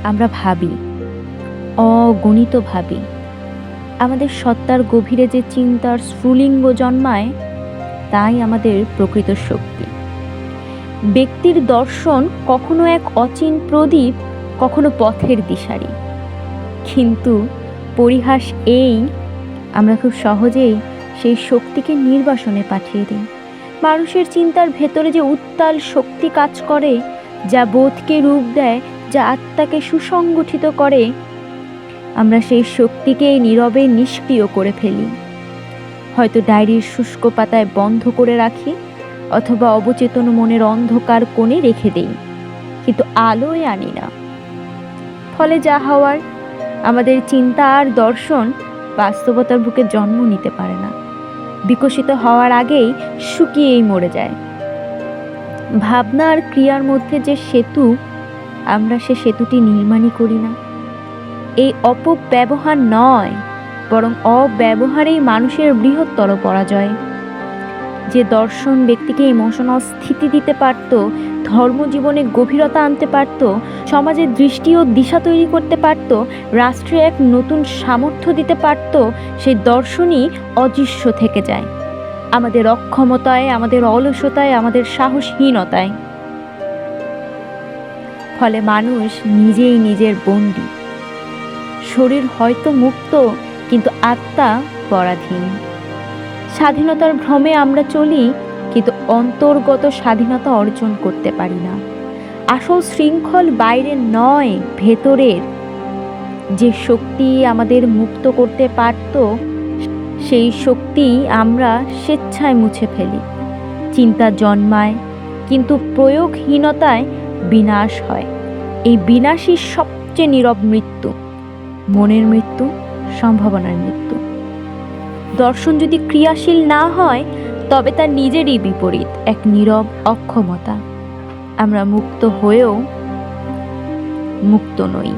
আমরা ভাবি, অগণিত ভাবি। আমাদের সত্তার গভীরে যে চিন্তার স্ফুলিঙ্গ জন্মায়, তাই আমাদের প্রকৃত শক্তি। ব্যক্তির দর্শন কখনো এক অচিন প্রদীপ, কখনো পথের দিশারি। কিন্তু পরিহাস এই, আমরা খুব সহজেই সেই শক্তিকে নির্বাসনে পাঠিয়ে দিই। মানুষের চিন্তার ভেতরে যে উত্তাল শক্তি কাজ করে, যা বোধকে রূপ দেয়, যা আত্মাকে সুসংগঠিত করে, আমরা সেই শক্তিকে নীরবে নিষ্ক্রিয় করে ফেলি। হয়তো ডায়েরির শুষ্ক পাতায় বন্ধ করে রাখি, অথবা অবচেতন মনের অন্ধকার কোণে রেখে দেই, কিন্তু আলোয় আনি না। ফলে যা হওয়ার, আমাদের চিন্তা আর দর্শন বাস্তবতার বুকে জন্ম নিতে পারে না, বিকশিত হওয়ার আগেই শুকিয়েই মরে যায়। ভাবনা আর ক্রিয়ার মধ্যে যে সেতু, আমরা সে সেতুটি নির্মাণই করি না। এই অপব্যবহার নয়, বরং অব্যবহারেই মানুষের বৃহত্তর পরাজয়। যে দর্শন ব্যক্তিকে ইমোশনাল স্থিতি দিতে পারত, ধর্মজীবনে গভীরতা আনতে পারত, সমাজের দৃষ্টি ও দিশা তৈরি করতে পারত, রাষ্ট্রে এক নতুন সামর্থ্য দিতে পারত, সেই দর্শনই অদৃশ্য থেকে যায় আমাদের অক্ষমতায়, আমাদের অলসতায়, আমাদের সাহসহীনতায়। ফলে মানুষ নিজেই নিজের বন্দী। শরীর হয়তো মুক্ত, কিন্তু আত্মা পরাধীন। স্বাধীনতার ভ্রমে আমরা চলি, কিন্তু অন্তর্গত স্বাধীনতা অর্জন করতে পারি না। আসল শৃঙ্খল বাইরের নয়, ভেতরের। যে শক্তি আমাদের মুক্ত করতে পারত, সেই শক্তি আমরা স্বেচ্ছায় মুছে ফেলি। চিন্তা জন্মায়, কিন্তু প্রয়োগহীনতায় বিনাশ হয়। এই বিনাশই সবচেয়ে নীরব মৃত্যু, মনের মৃত্যু, সম্ভাবনার মৃত্যু। দর্শন যদি ক্রিয়াশীল না হয়, তবে তার নিজেরই বিপরীত, এক নীরব অক্ষমতা। আমরা মুক্ত হয়েও মুক্ত নই।